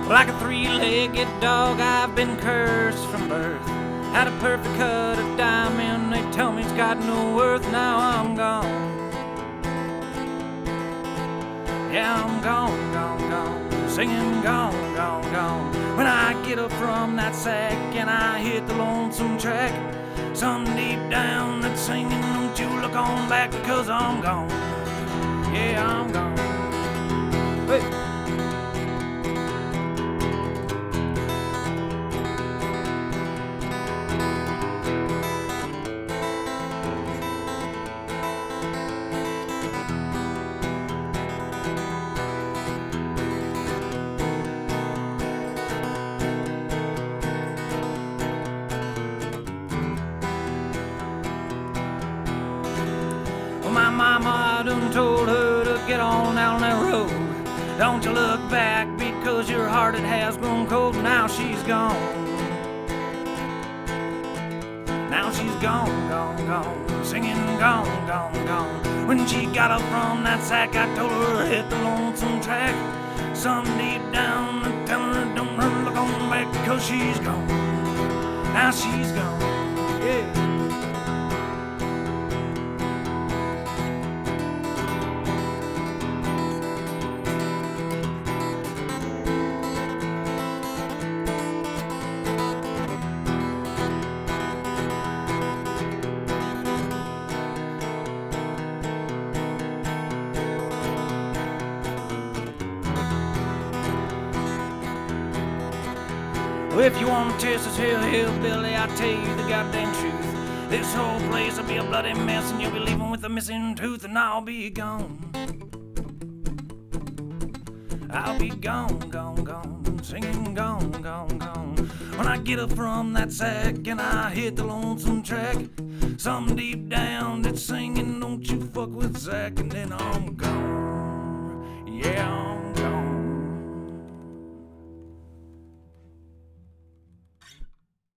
Like a three-legged dog, I've been cursed from birth. Had a perfect cut of diamond, they tell me it's got no worth. Now I'm gone. Yeah, I'm gone, gone, gone, singing gone, gone, gone. When I get up from that sack and I hit the lonesome track, some deep down that's singing, don't you look on back, because I'm gone. Yeah, I'm gone. Hey. My mama done told her to get on down that road. Don't you look back, because your heart it has grown cold. Now she's gone. Now she's gone, gone, gone, singing gone, gone, gone. When she got up from that sack, I told her to hit the lonesome track. Some deep down and telling her don't look on back, because she's gone. Now she's gone, yeah. Well, if you want to test this hillbilly, I'll tell you the goddamn truth. This whole place will be a bloody mess, and you'll be leaving with a missing tooth, and I'll be gone. I'll be gone, gone, gone, singing gone, gone, gone. When I get up from that sack and I hit the lonesome track, some deep down that's singing, don't you fuck with Zach, and then I'm gone. Yeah, I'm